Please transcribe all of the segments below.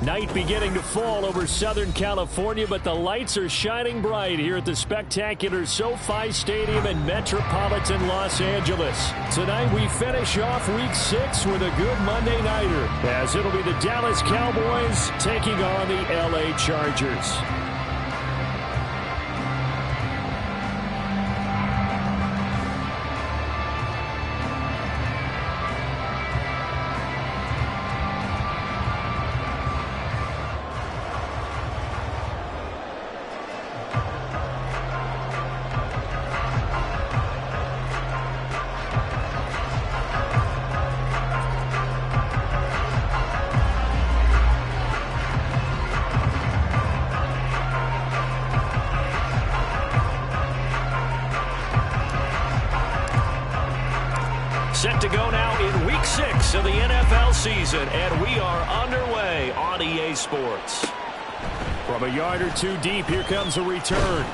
Night beginning to fall over Southern California, but the lights are shining bright here at the spectacular SoFi Stadium in metropolitan Los Angeles. Tonight we finish off Week 6 with a good Monday nighter, as it'll be the Dallas Cowboys taking on the LA Chargers. Set to go now in Week 6 of the NFL season, and we are underway on EA Sports. From a yard or two deep, here comes a return.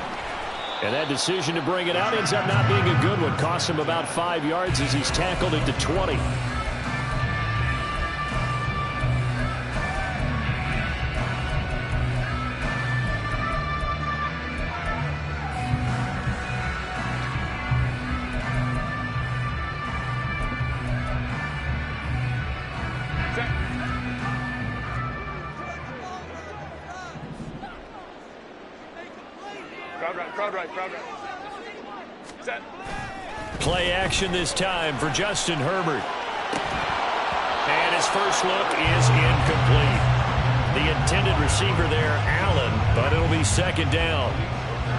And that decision to bring it out ends up not being a good one. Costs him about 5 yards as he's tackled into 20. Crowd right. Set. Play action this time for Justin Herbert. And his first look is incomplete. The intended receiver there, Allen, but it'll be second down.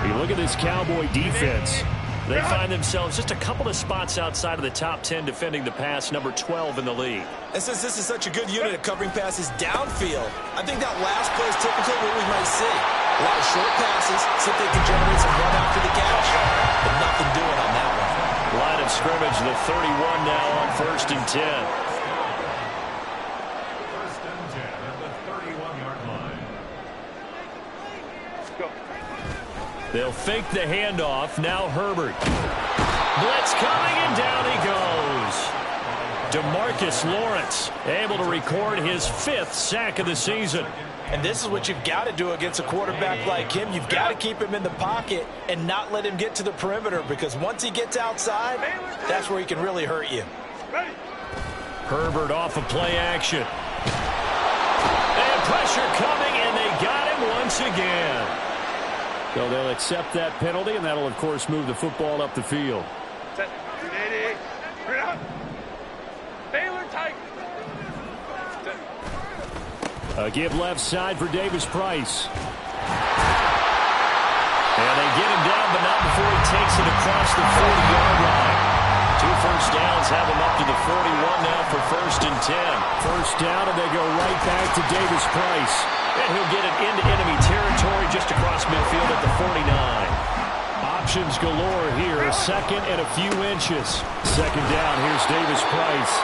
You look at this Cowboy defense. They find themselves just a couple of spots outside of the top 10 defending the pass, number 12 in the league. And since this is such a good unit at covering passes downfield, I think that last play is typically what we might see. A lot of short passes, see if they can generate some run after the catch. But nothing doing on that one. Line of scrimmage, the 31 now on 1st and 10. 1st and 10 at the 31-yard line. Go. They'll fake the handoff. Now Herbert. Blitz coming, and down he goes. DeMarcus Lawrence able to record his 5th sack of the season. And this is what you've got to do against a quarterback like him. You've got to keep him in the pocket and not let him get to the perimeter, because once he gets outside, that's where he can really hurt you. Herbert off of play action. And pressure coming, and they got him once again. So they'll accept that penalty, and that'll, of course, move the football up the field. Set. 380. Bring it out. Baylor tight. A give left side for Davis Price. And they get him down, but not before he takes it across the 40-yard line. 2 first downs have him up to the 41 now for 1st and 10. First down, and they go right back to Davis Price. And he'll get it into enemy territory just across midfield at the 49. Options galore here. A second and a few inches. Second down, here's Davis Price.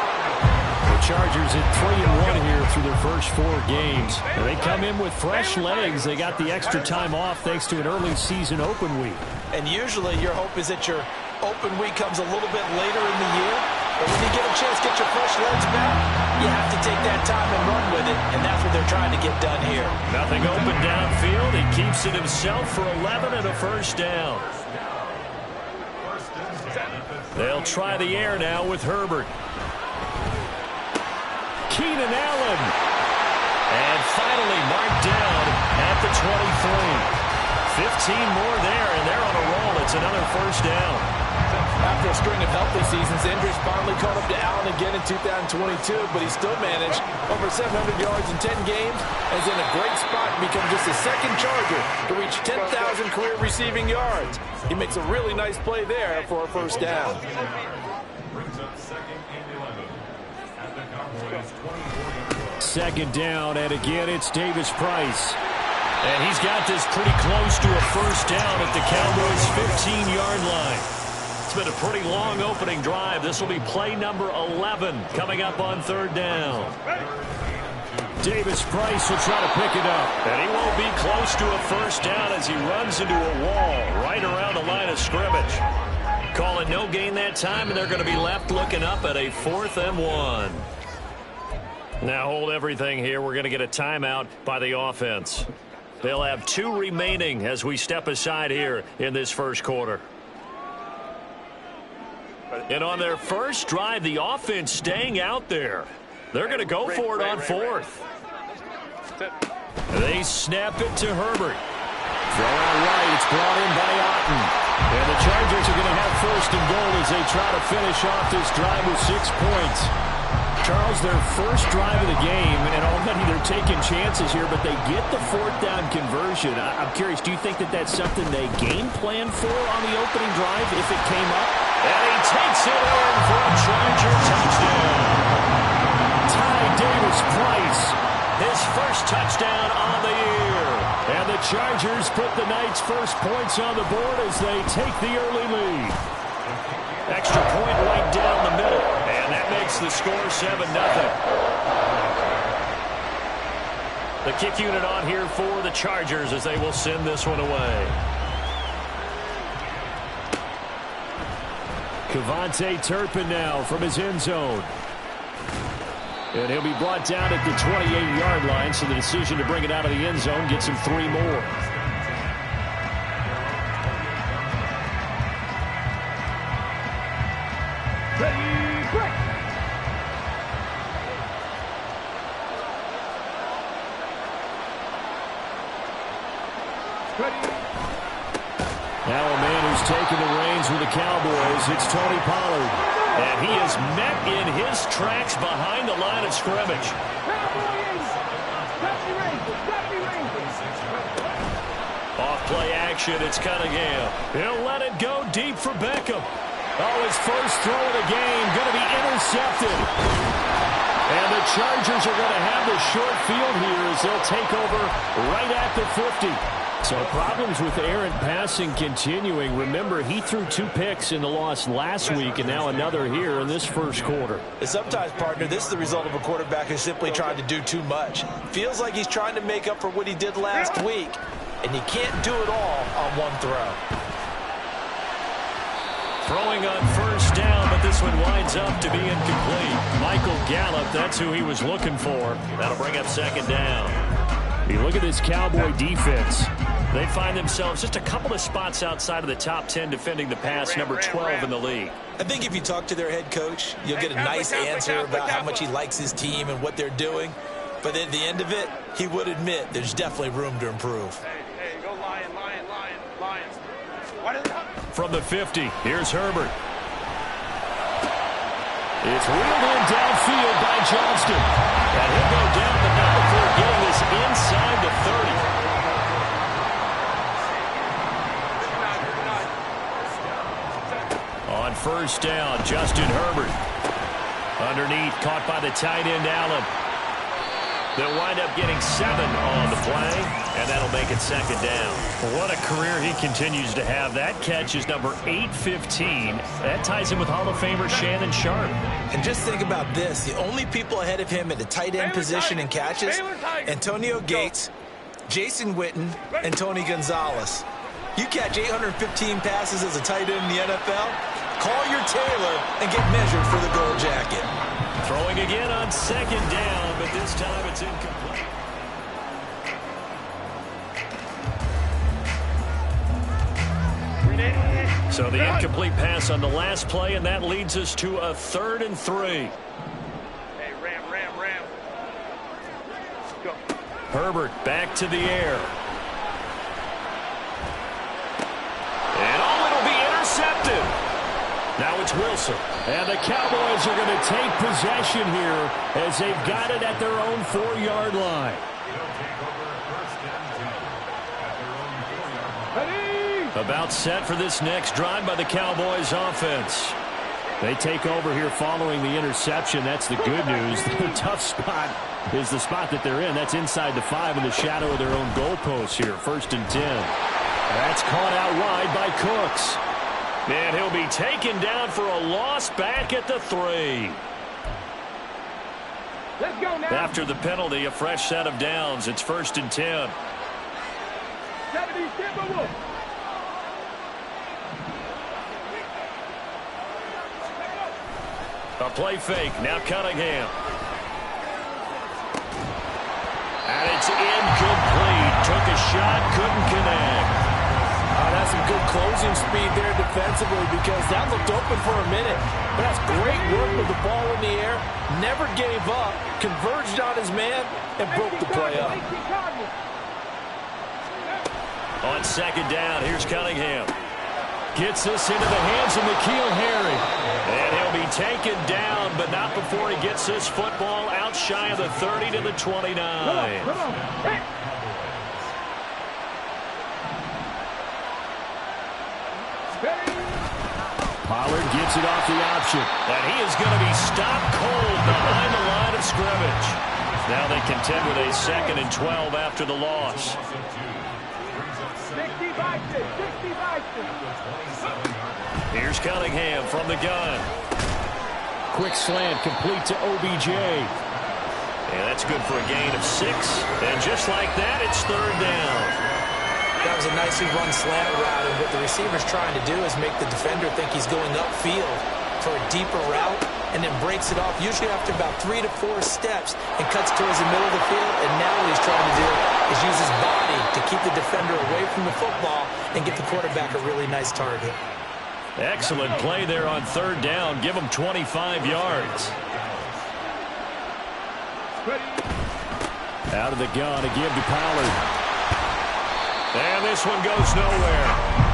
The Chargers at 3-1 here through their first 4 games. And they come in with fresh legs. They got the extra time off thanks to an early season open week. And usually your hope is that your open week comes a little bit later in the year. But when you get a chance to get your fresh legs back, you have to take that time and run with it. And that's what they're trying to get done here. Nothing open downfield. He keeps it himself for 11 and a first down. They'll try the air now with Herbert. Keenan Allen. And finally marked down at the 23. 15 more there, and they're on a roll. It's another first down. After a string of healthy seasons, injuries finally caught up to Allen again in 2022, but he still managed over 700 yards in 10 games and is in a great spot to become just the second Charger to reach 10,000 career receiving yards. He makes a really nice play there for a first down. Brings up 2nd and 11 at the Cowboys 24-yard line. Second down, and again it's Davis Price. And he's got this pretty close to a first down at the Cowboys' 15-yard line. It's been a pretty long opening drive. This will be play number 11 coming up on 3rd down. Davis Price will try to pick it up. And he won't be close to a first down as he runs into a wall right around the line of scrimmage. Call it no gain that time, and they're going to be left looking up at a 4th and 1. Now hold everything here. We're going to get a timeout by the offense. They'll have 2 remaining as we step aside here in this first quarter. And on their first drive, the offense staying out there. They're going to go for it on 4th. They snap it to Herbert. Throw out right. It's brought in by Otten. And the Chargers are going to have 1st and goal as they try to finish off this drive with 6 points. Charles, their first drive of the game, and already they're taking chances here, but they get the 4th down conversion. I'm curious, do you think that that's something they game plan for on the opening drive if it came up? And he takes it in for a Charger touchdown. Ty Davis-Price, his first touchdown on the year. And the Chargers put the night's first points on the board as they take the early lead. Extra point right down the middle. And that makes the score 7-0. The kick unit on here for the Chargers as they will send this one away. Kevontae Turpin now from his end zone. And he'll be brought down at the 28-yard line, so the decision to bring it out of the end zone gets him 3 more. Now a man who's taken the reins with the Cowboys, it's Tony Pollard. And he is met in his tracks behind the line of scrimmage. Off play action, it's Cunningham. He'll let it go deep for Beckham. Oh, his first throw of the game, going to be intercepted. And the Chargers are going to have the short field here as they'll take over right at the 50. So problems with errant passing continuing. Remember, he threw 2 picks in the loss last week and now another here in this first quarter. Sometimes, partner, this is the result of a quarterback who's simply trying to do too much. Feels like he's trying to make up for what he did last week, and he can't do it all on one throw. Throwing on first down, but this one winds up to be incomplete. Michael Gallup, that's who he was looking for. That'll bring up 2nd down. You look at this Cowboy defense. They find themselves just a couple of spots outside of the top 10 defending the pass, number 12 in the league. I think if you talk to their head coach, you'll get a nice answer about how much he likes his team and what they're doing. But at the end of it, he would admit there's definitely room to improve. Hey, go Lions. From the 50, here's Herbert. It's wheeled in downfield by Johnston. And he'll go down, but not before getting this inside the 30. On first down, Justin Herbert. Underneath, caught by the tight end, Allen. They'll wind up getting 7 on the play, and that'll make it 2nd down. What a career he continues to have. That catch is number 815. That ties him with Hall of Famer Shannon Sharp. And just think about this. The only people ahead of him at the tight end position in catches, Antonio Gates, Jason Witten, and Tony Gonzalez. You catch 815 passes as a tight end in the NFL, call your tailor and get measured for the gold jacket. Throwing again on 2nd down, but this time it's incomplete. So the incomplete pass on the last play, and that leads us to a 3rd and 3. Hey, Ram. Go. Herbert back to the air. And it'll be intercepted. Now it's Wilson. And the Cowboys are going to take possession here as they've got it at their own 4-yard line. About set for this next drive by the Cowboys offense. They take over here following the interception. That's the good news. The tough spot is the spot that they're in. That's inside the 5 in the shadow of their own goalpost here. 1st and 10. That's caught out wide by Cooks. And he'll be taken down for a loss back at the 3. Let's go now. After the penalty, a fresh set of downs. It's 1st and 10. 70, a play fake. Now Cunningham. incomplete. Took a shot, couldn't connect. That's some good closing speed there defensively because that looked open for a minute. But that's great work with the ball in the air. Never gave up, converged on his man, and broke the play up. On second down, here's Cunningham. Gets this into the hands of N'Keal Harry. And he'll be taken down, but not before he gets this football out shy of the 30 to the 29. Come on. Hey. Pollard gets it off the option. And he is going to be stopped cold behind the line of scrimmage. Now they contend with a 2nd and 12 after the loss. 65. Here's Cunningham from the gun. Quick slant complete to OBJ. And that's good for a gain of 6. And just like that, it's 3rd down. That was a nicely run slant route, and what the receiver's trying to do is make the defender think he's going upfield for a deeper route, and then breaks it off, usually after about 3 to 4 steps, and cuts towards the middle of the field. And now what he's trying to do is use his body to keep the defender away from the football and get the quarterback a really nice target. Excellent play there on 3rd down. Give him 25 yards. Out of the gun to give to Pollard. And this one goes nowhere.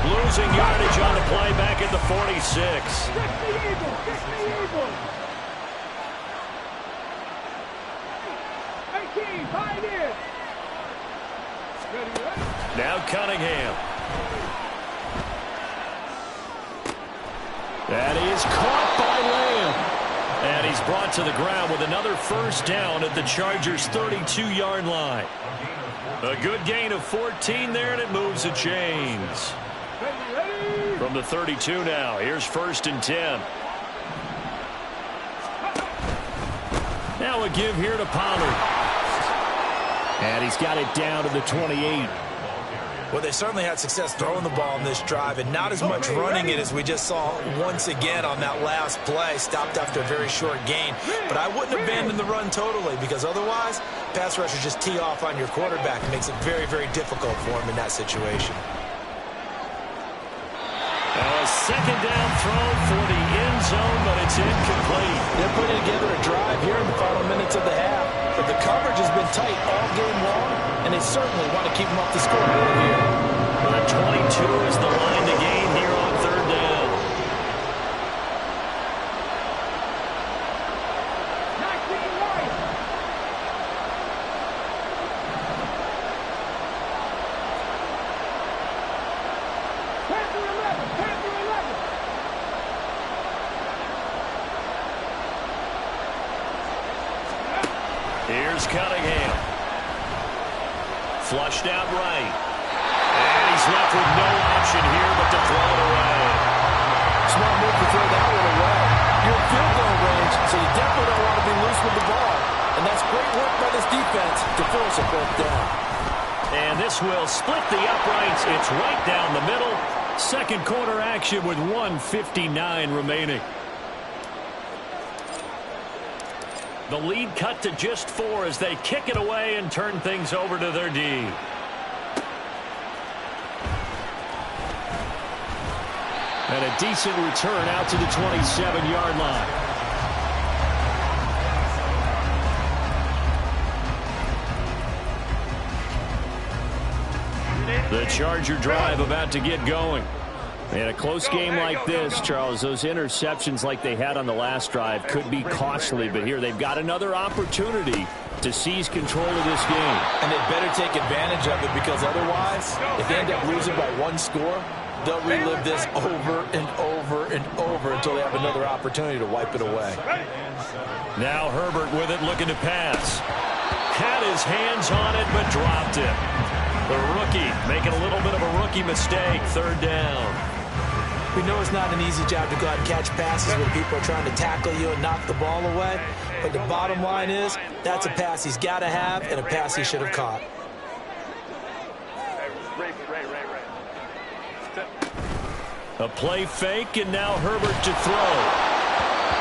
Losing yardage on the play back at the 46. Now Cunningham. That is caught by Lamb. And he's brought to the ground with another 1st down at the Chargers' 32-yard line. A good gain of 14 there, and it moves the chains. From the 32 now, here's 1st and 10. Now a give here to Pollard. And he's got it down to the 28. Well, they certainly had success throwing the ball in this drive, and not as much running it as we just saw once again on that last play. Stopped after a very short gain. But I wouldn't abandon the run totally, because otherwise, pass rushers just tee off on your quarterback. It makes it very, very difficult for him in that situation. A 2nd down throw for the end zone, but it's incomplete. They're putting together a drive here in the final minutes of the half. But the coverage has been tight all game long, and they certainly want to keep them off the scoreboard here. The 22 is the line to gain here on 3rd down. Here's Cunningham. Flushed out right. And he's left with no option here but to throw it away. Smart move to throw that one away. You're in field goal range, so you definitely don't want to be loose with the ball. And that's great work by this defense to force a 4th down. And this will split the uprights. It's right down the middle. 2nd quarter action with 1:59 remaining. The lead cut to just 4 as they kick it away and turn things over to their D. And a decent return out to the 27-yard line. The Charger drive about to get going. In a close game like this, Charles, those interceptions like they had on the last drive could be costly, but here they've got another opportunity to seize control of this game. And they better take advantage of it, because otherwise, if they end up losing by 1 score, they'll relive this over and over and over until they have another opportunity to wipe it away. Now Herbert with it, looking to pass. Had his hands on it, but dropped it. The rookie making a little bit of a rookie mistake. 3rd down. We know it's not an easy job to go out and catch passes when people are trying to tackle you and knock the ball away. But the bottom line is, that's a pass he's got to have and a pass he should have caught. A play fake, and now Herbert to throw.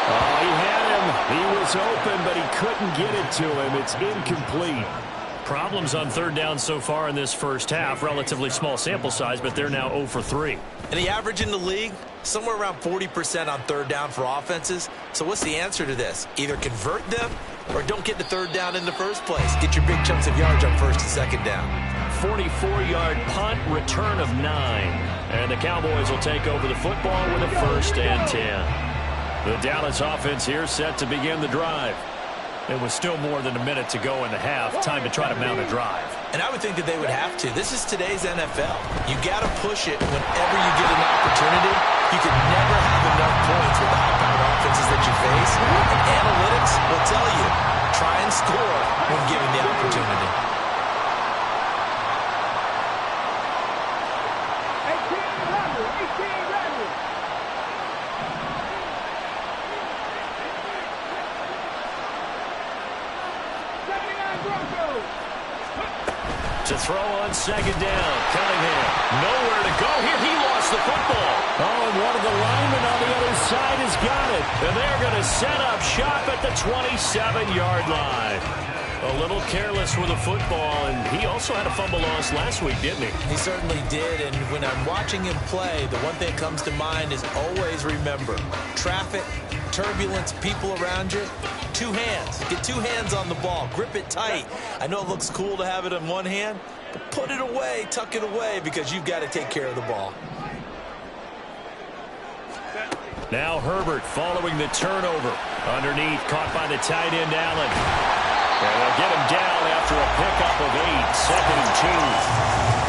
Oh, he had him. He was open, but he couldn't get it to him. It's incomplete. Problems on third down so far in this first half. Relatively small sample size, but they're now 0 for 3. And the average in the league, somewhere around 40% on third down for offenses. So what's the answer to this? Either convert them or don't get the third down in the first place. Get your big chunks of yards on first and second down. 44-yard punt, return of 9. And the Cowboys will take over the football with a 1st and 10. The Dallas offense here set to begin the drive. It was still more than a minute to go in the half. Time to try to mount a drive. And I would think that they would have to. This is today's NFL. You got to push it whenever you get an opportunity. You can never have enough points with the high-powered offenses that you face. And analytics will tell you, try and score when given the opportunity. To throw on second down. Cunningham. Nowhere to go here. He lost the football. Oh, and one of the linemen on the other side has got it. And they're going to set up shop at the 27-yard line. A little careless with the football, and he also had a fumble loss last week, didn't he? He certainly did, and when I'm watching him play, the one thing that comes to mind is always remember, traffic, turbulence, people around you, 2 hands. Get 2 hands on the ball. Grip it tight. I know it looks cool to have it in one hand, but put it away, tuck it away, because you've got to take care of the ball. Now Herbert following the turnover. Underneath, caught by the tight end, Allen. And they'll get him down after a pickup of 8, 2nd and 2.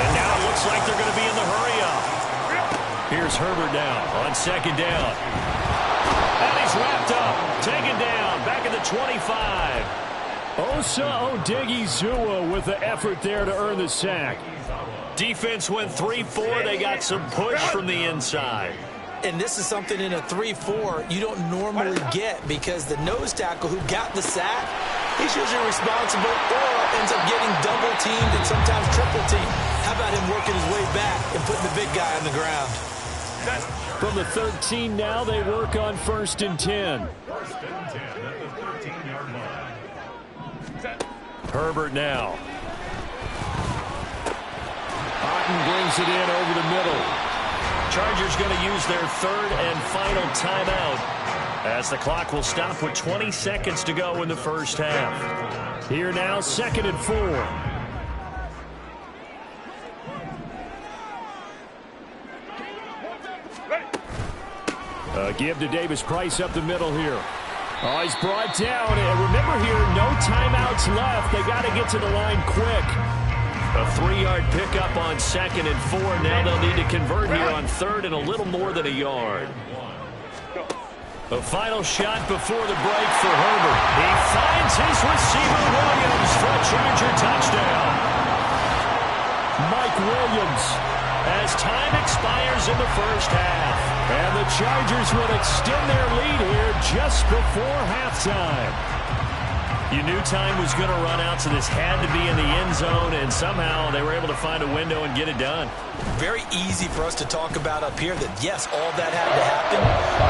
And now it looks like they're going to be in the hurry-up. Here's Herbert now on second down. And he's wrapped up, taken down, back at the 25. Osa Odighizuwa with the effort there to earn the sack. Defense went 3-4. They got some push from the inside. And this is something in a 3-4 you don't normally get because the nose tackle who got the sack, he's usually responsible or ends up getting double-teamed and sometimes triple-teamed. How about him working his way back and putting the big guy on the ground? From the 13 now, they work on 1st and 10. 1st and 10 at the 13-yard line. Herbert now. Otten brings it in over the middle. Chargers going to use their 3rd and final timeout as the clock will stop with 20 seconds to go in the first half. Here now, 2nd and 4. Give to Davis-Price up the middle here. Oh, he's brought down. And remember here, no timeouts left. They got to get to the line quick. A 3-yard pickup on 2nd and 4. Now they'll need to convert here on 3rd and a little more than a yard. A final shot before the break for Herbert. He finds his receiver, Williams, for a Charger touchdown. Mike Williams, as time expires in the first half. And the Chargers will extend their lead here just before halftime. You knew time was going to run out, so this had to be in the end zone, and somehow they were able to find a window and get it done. Very easy for us to talk about up here that, yes, all that had to happen,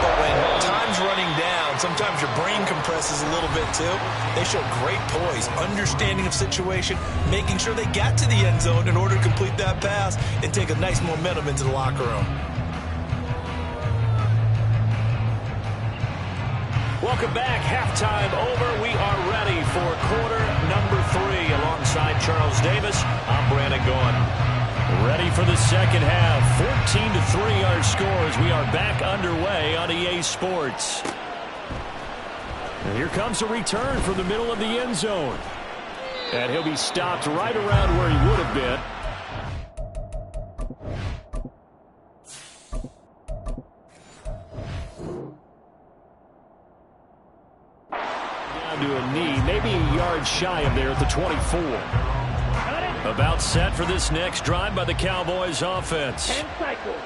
but when time's running down, sometimes your brain compresses a little bit too. They show great poise, understanding of situation, making sure they got to the end zone in order to complete that pass and take a nice momentum into the locker room. Welcome back. Halftime over. We are ready for quarter number 3. Alongside Charles Davis, I'm Brandon Gaughan. Ready for the second half. 14-3 our score as we are back underway on EA Sports. And here comes a return from the middle of the end zone. And he'll be stopped right around where he would have been. To a knee, maybe a yard shy of there at the 24. About set for this next drive by the Cowboys offense.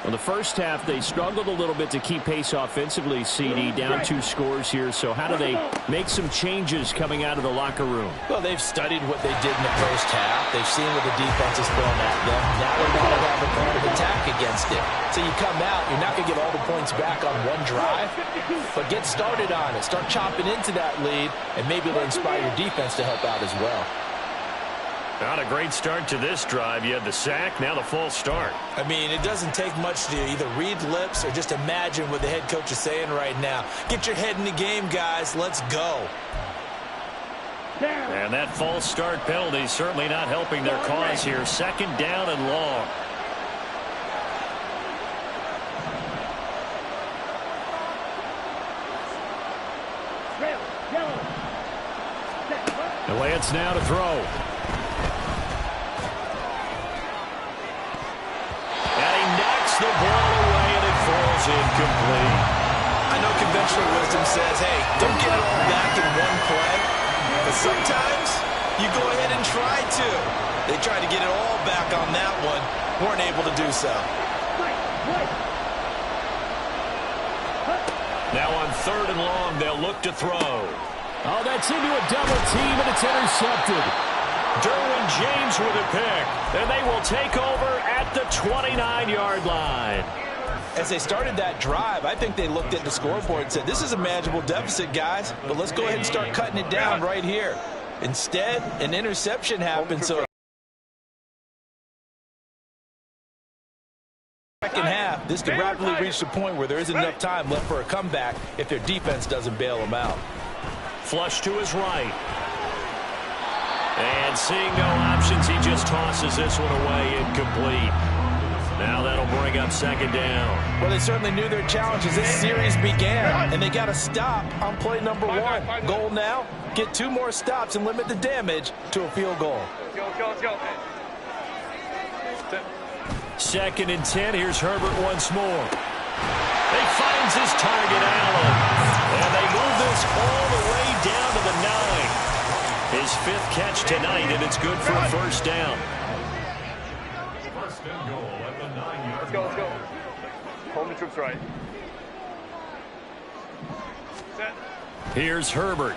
In the first half, they struggled a little bit to keep pace offensively, CD, down 2 scores here. So how do they make some changes coming out of the locker room? Well, they've studied what they did in the first half. They've seen what the defense is throwing at them. Now they're going to have a plan of attack against it. So you come out, you're not going to get all the points back on one drive, but get started on it. Start chopping into that lead, and maybe it'll inspire your defense to help out as well. Not a great start to this drive. You had the sack, now the false start. I mean, it doesn't take much to either read lips or just imagine what the head coach is saying right now. Get your head in the game, guys. Let's go. And that false start penalty is certainly not helping their cause here. Second down and long. And Lance now to throw. And he knocks the ball away, and it falls incomplete. I know conventional wisdom says, hey, don't get it all back in one play. But sometimes you go ahead and try to. They tried to get it all back on that one. Weren't able to do so. Now on third and long, they'll look to throw. Oh, that's into a double team, and it's intercepted. Derwin James with a pick, and they will take over at the 29-yard line. As they started that drive, I think they looked at the scoreboard and said, this is a manageable deficit, guys, but let's go ahead and start cutting it down right here. Instead, an interception happened, so second half, this could rapidly reach the point where there isn't enough time left for a comeback if their defense doesn't bail them out. Flush to his right. And seeing no options, he just tosses this one away, incomplete. Now that'll bring up second down. Well, they certainly knew their challenge as this series began, and they got to stop on play number one. Goal now, get 2 more stops and limit the damage to a field goal. Let's go. Second and 10. Here's Herbert once more. He finds his target, Allen. And they move this all the way down to the 9. His 5th catch tonight, and it's good for a first down. First and goal at the 9-yard line. Let's go. Hold the troops right. Set. Here's Herbert.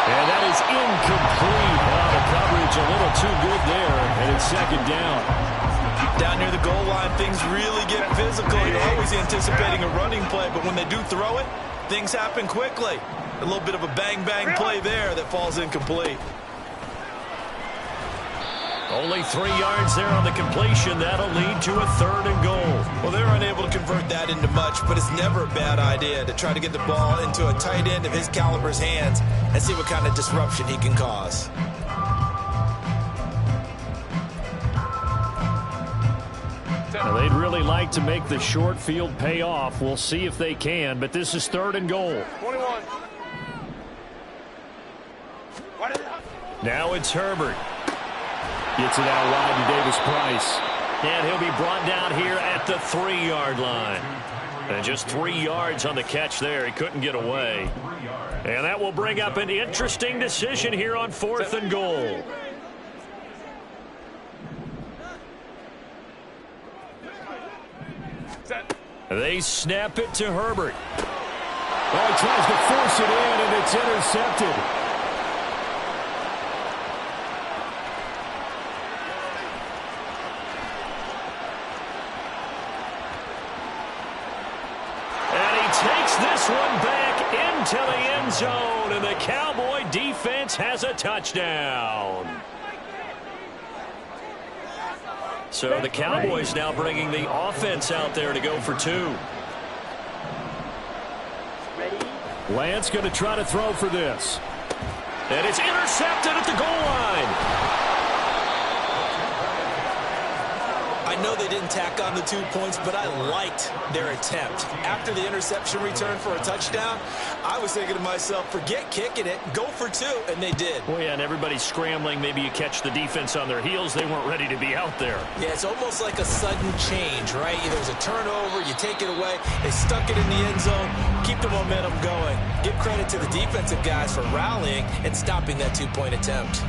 And that is incomplete. Wow, the coverage a little too good there, and it's second down. Down near the goal line, things really get physical. You're always anticipating a running play, but when they do throw it, things happen quickly. A little bit of a bang-bang play there that falls incomplete. Only 3 yards there on the completion. That'll lead to a third and goal. Well, they're unable to convert that into much, but it's never a bad idea to try to get the ball into a tight end of his caliber's hands and see what kind of disruption he can cause. Now, they'd really like to make the short field pay off. We'll see if they can, but this is third and goal. 21. Now it's Herbert. Gets it out wide to Davis Price. And he'll be brought down here at the 3-yard line. And just 3 yards on the catch there. He couldn't get away. And that will bring up an interesting decision here on 4th and goal. Set. They snap it to Herbert. Oh, he tries to force it in, and it's intercepted. Takes this one back into the end zone, and the Cowboy defense has a touchdown. So the Cowboys now bringing the offense out there to go for 2. Lance going to try to throw for this. And it's intercepted at the goal line. I know they didn't tack on the 2 points, but I liked their attempt. After the interception return for a touchdown, I was thinking to myself, forget kicking it, go for 2, and they did. Well, yeah, and everybody's scrambling. Maybe you catch the defense on their heels. They weren't ready to be out there. Yeah, it's almost like a sudden change, right? There's a turnover, you take it away, they stuck it in the end zone, keep the momentum going. Give credit to the defensive guys for rallying and stopping that 2-point attempt.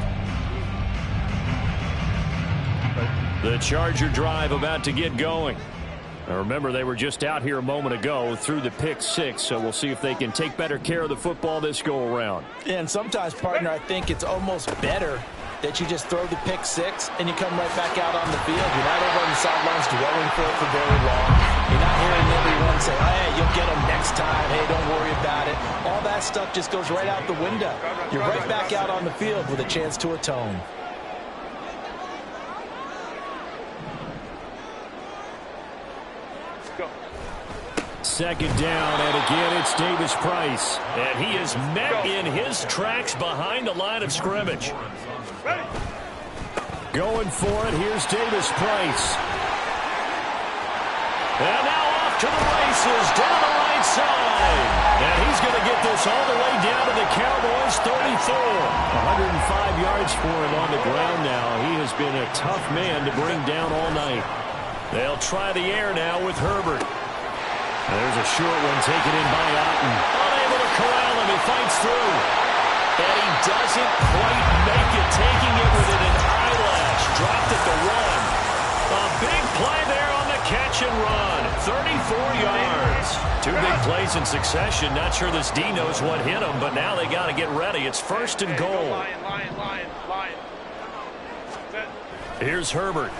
The Charger drive about to get going. Now remember, they were just out here a moment ago through the pick 6, so we'll see if they can take better care of the football this go-around. And sometimes, partner, I think it's almost better that you just throw the pick 6 and you come right back out on the field. You're not over on the sidelines dwelling for it for very long. You're not hearing everyone and say, hey, you'll get them next time. Hey, don't worry about it. All that stuff just goes right out the window. You're right back out on the field with a chance to atone. Second down, and again, it's Davis Price. And he is met in his tracks behind the line of scrimmage. Going for it, here's Davis Price. And now off to the races, down the right side. And he's going to get this all the way down to the Cowboys' 34. 105 yards for him on the ground now. He has been a tough man to bring down all night. They'll try the air now with Herbert. There's a short one taken in by Otten. Unable to corral him. He fights through. And he doesn't quite make it, taking it within an eyelash. Dropped at the one. A big play there on the catch and run. 34 yards. Two big plays in succession. Not sure this D knows what hit him, but now they got to get ready. It's first and goal. Lion. Here's Herbert.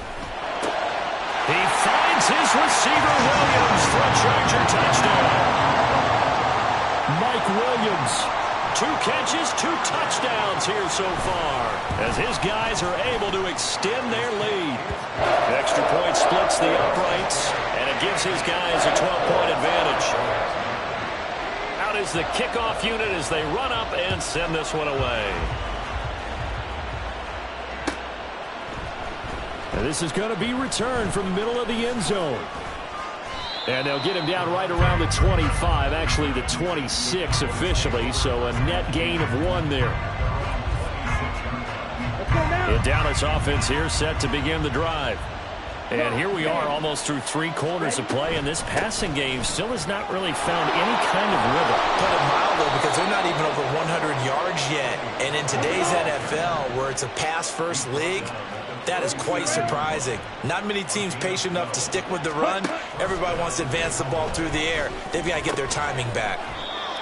He finds his receiver, Williams, for a Charger touchdown. Mike Williams. 2 catches, 2 touchdowns here so far, as his guys are able to extend their lead. Extra point splits the uprights, and it gives his guys a 12-point advantage. Out is the kickoff unit as they run up and send this one away. And this is going to be returned from the middle of the end zone. And they'll get him down right around the 25, actually the 26 officially, so a net gain of 1 there. The Dallas offense here set to begin the drive. And here we are almost through 3 quarters of play, and this passing game still has not really found any kind of rhythm. Put it mildly, because they're not even over 100 yards yet. And in today's NFL, where it's a pass-first league, that is quite surprising. Not many teams patient enough to stick with the run. Everybody wants to advance the ball through the air. They've got to get their timing back.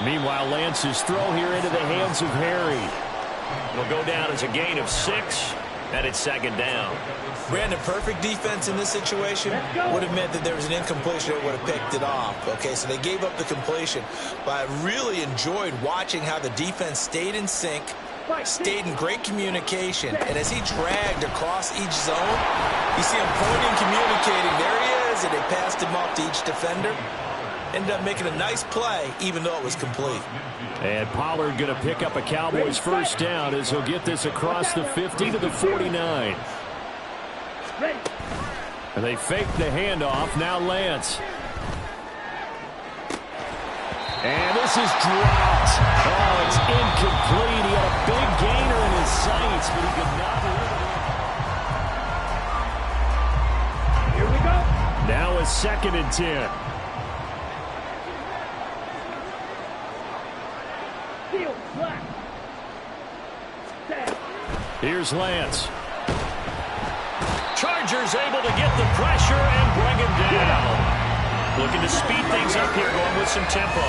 Meanwhile, Lance's throw here into the hands of Harry. It'll go down as a gain of 6, and it's second down. Brandon, perfect defense in this situation would have meant that there was an incompletion that would have picked it off. Okay, so they gave up the completion. But I really enjoyed watching how the defense stayed in sync, stayed in great communication, and as he dragged across each zone, you see him pointing, communicating. There he is, and they passed him off to each defender. Ended up making a nice play, even though it was complete. And Pollard going to pick up a Cowboys first down as he'll get this across the 50 to the 49. And they fake the handoff. Now Lance. And this is dropped. Oh, it's incomplete. He had a big gainer in his sights, but he could not deliver. Here we go. Now a 2nd and 10. Here's Lance. Chargers able to get the pressure and bring him down. Looking to speed things up here, going with some tempo.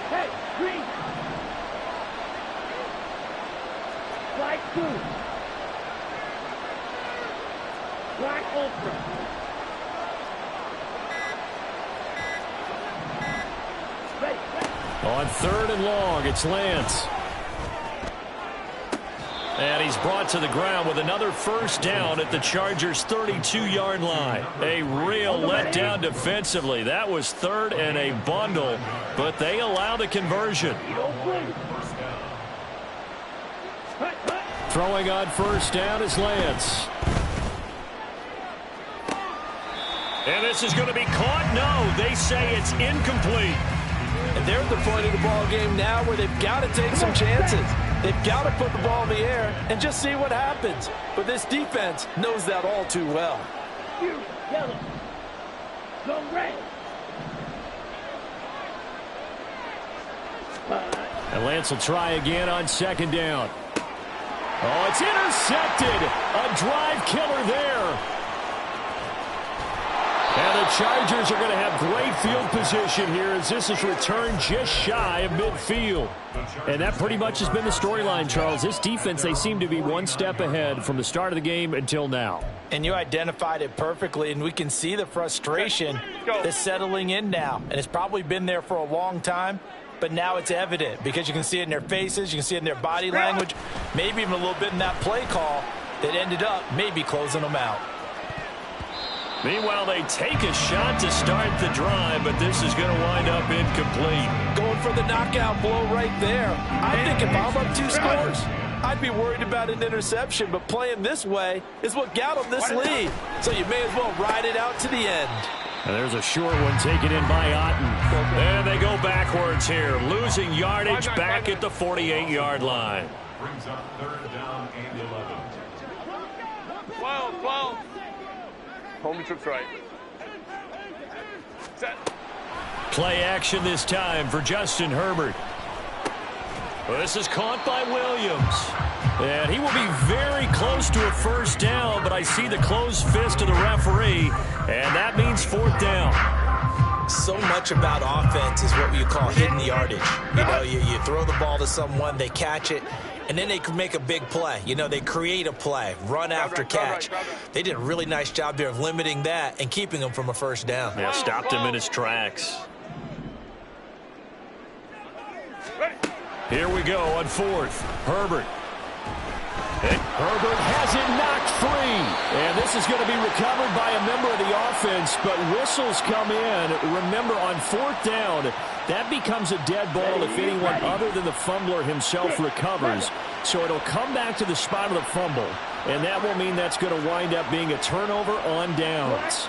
Hey, green. Black 2. Black ultra. On 3rd and long, it's Lance. And he's brought to the ground with another first down at the Chargers' 32-yard line. A real letdown defensively. That was 3rd and a bundle, but they allow the conversion. Throwing on first down is Lance. And this is going to be caught? No, they say it's incomplete. And they're at the point of the ball game now where they've got to take some chances. They've got to put the ball in the air and just see what happens. But this defense knows that all too well. Yellow. Go red. And Lance will try again on 2nd down. Oh, it's intercepted. A drive killer there. And the Chargers are going to have great field position here as this is returned just shy of midfield. And that pretty much has been the storyline, Charles. This defense, they seem to be one step ahead from the start of the game until now. And you identified it perfectly, and we can see the frustration that's settling in now. And it's probably been there for a long time, but now it's evident because you can see it in their faces, you can see it in their body language, maybe even a little bit in that play call that ended up maybe closing them out. Meanwhile, they take a shot to start the drive, but this is going to wind up incomplete. Going for the knockout blow right there. I think if I'm up 2 scores, I'd be worried about an interception, but playing this way is what got them this lead. So you may as well ride it out to the end. And there's a short one taken in by Otten. And they go backwards here, losing yardage back at the 48-yard line. Brings up 3rd down and 11. 12. Home troops right. Set. Play action this time for Justin Herbert. Well, this is caught by Williams. And he will be very close to a first down, but I see the closed fist of the referee, and that means 4th down. So much about offense is what you call hidden yardage. You know, you throw the ball to someone, they catch it, and then they can make a big play. You know, they create a play, run after catch. They did a really nice job there of limiting that and keeping him from a first down. Yeah, stopped him in his tracks. Here we go on 4th. Herbert. And Herbert has it knocked free. And this is going to be recovered by a member of the offense, but whistles come in. Remember, on 4th down, that becomes a dead ball if anyone other than the fumbler himself recovers. So it'll come back to the spot of the fumble, and that will mean that's going to wind up being a turnover on downs.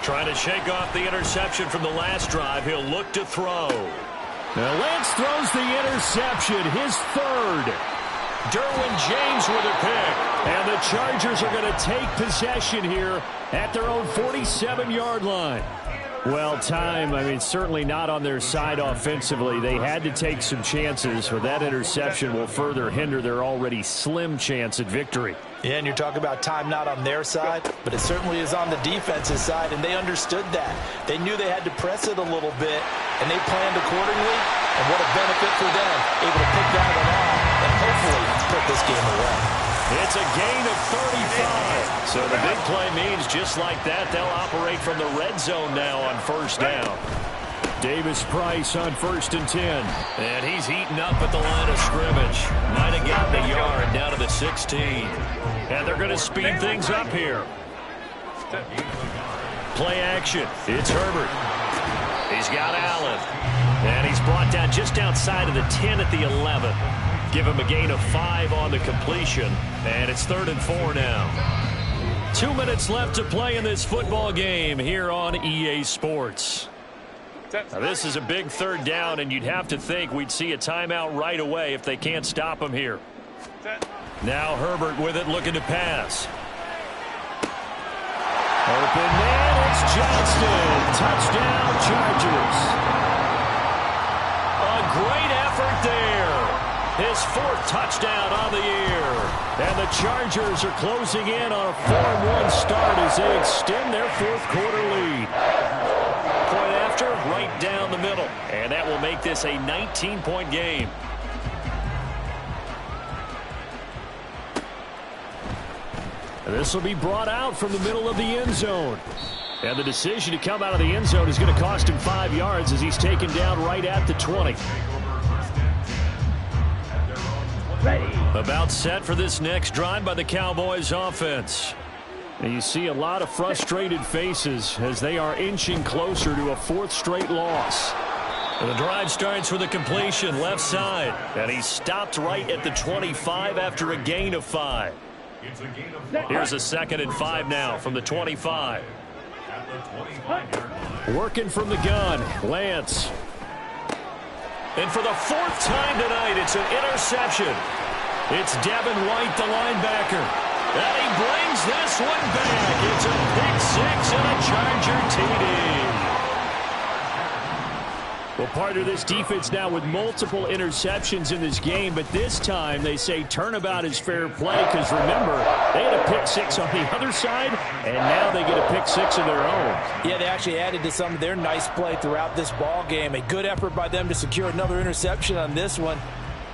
Trying to shake off the interception from the last drive. He'll look to throw. Now Lance throws the interception, his 3rd. Derwin James with a pick. And the Chargers are going to take possession here at their own 47-yard line. Well, time, I mean, certainly not on their side offensively. They had to take some chances, but that interception will further hinder their already slim chance at victory. Yeah, and you're talking about time not on their side, but it certainly is on the defensive side, and they understood that. They knew they had to press it a little bit, and they planned accordingly, and what a benefit for them, able to pick that one off and hopefully put this game away. It's a gain of 35. So the big play means just like that, they'll operate from the red zone now on 1st down. Davis Price on 1st and 10. And he's heating up at the line of scrimmage. Might have gotten a yard down to the 16. And they're going to speed things up here. Play action. It's Herbert. He's got Allen. And he's brought down just outside of the 10 at the 11. Give him a gain of 5 on the completion. And it's 3rd and 4 now. 2 minutes left to play in this football game here on EA Sports. Now, this is a big 3rd down, and you'd have to think we'd see a timeout right away if they can't stop him here. Now Herbert with it, looking to pass. Open man, it's Johnston. Touchdown, Chargers. A great effort there. His 4th touchdown on the year. And the Chargers are closing in on a 4-1 start as they extend their 4th quarter lead. Point after, right down the middle. And that will make this a 19-point game. And this will be brought out from the middle of the end zone. And the decision to come out of the end zone is going to cost him 5 yards as he's taken down right at the 20. Ready. About set for this next drive by the Cowboys offense. And you see a lot of frustrated faces as they are inching closer to a 4th straight loss. And the drive starts with a completion left side. And he stopped right at the 25 after a gain of 5. Here's a 2nd and 5 now from the 25. Working from the gun, Lance. And for the 4th time tonight, it's an interception. It's Devin White, the linebacker. And he brings this one back. It's a pick 6 and a Charger TD. Well, part of this defense now with multiple interceptions in this game, but this time they say turnabout is fair play because, remember, they had a pick six on the other side, and now they get a pick six of their own. Yeah, they actually added to some of their nice play throughout this ball game. A good effort by them to secure another interception on this one.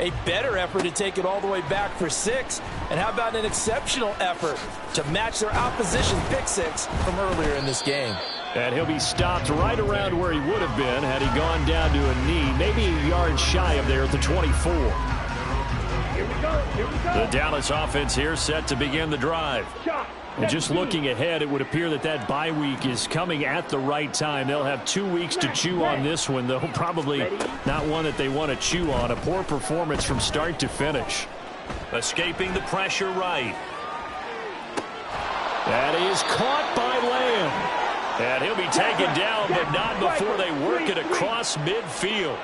A better effort to take it all the way back for 6. And how about an exceptional effort to match their opposition's pick six from earlier in this game? And he'll be stopped right around where he would have been had he gone down to a knee, maybe a yard shy of there at the 24. Here we go. The Dallas offense here set to begin the drive. And just looking ahead, it would appear that that bye week is coming at the right time. They'll have 2 weeks to chew on this one, though probably not one that they want to chew on. A poor performance from start to finish. Escaping the pressure right. That is caught by Lamb. And he'll be taken down, but not before they work it across midfield.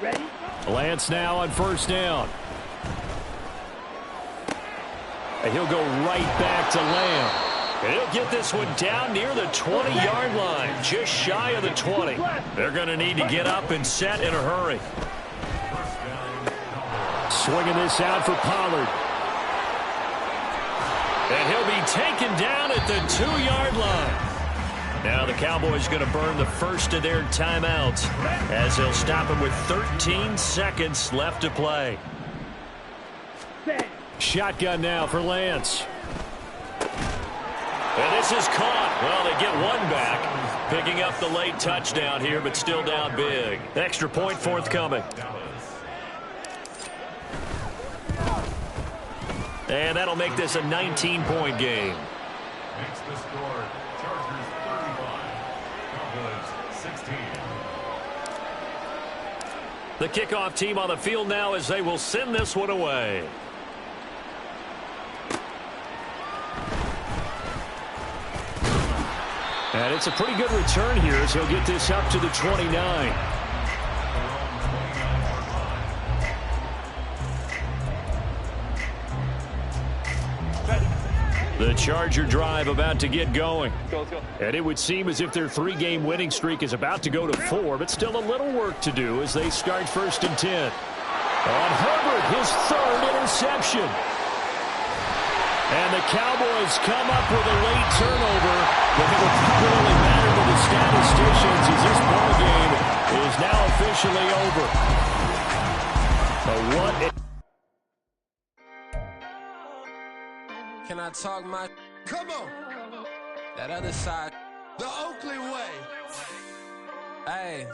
Ready? Lance now on first down. And he'll go right back to Lamb. And he'll get this one down near the 20-yard line, just shy of the 20. They're going to need to get up and set in a hurry. Swinging this out for Pollard. And he'll be taken down at the 2-yard line. Now the Cowboys going to burn the first of their timeouts as they'll stop him with 13 seconds left to play. Shotgun now for Lance. And this is caught. Well, they get one back. Picking up the late touchdown here, but still down big. Extra point forthcoming. And that'll make this a 19-point game. Makes the score Chargers 35, Cowboys 16. The kickoff team on the field now as they will send this one away. And it's a pretty good return here as he'll get this up to the 29. The Charger drive about to get going. Let's go. And it would seem as if their 3-game winning streak is about to go to 4, but still a little work to do as they start first and 10. On Herbert, his 3rd interception. And the Cowboys come up with a late turnover, but it will probably matter to the statisticians as this ball game is now officially over. But what Can I talk my... Come on. That other side. The Oakley way. Hey.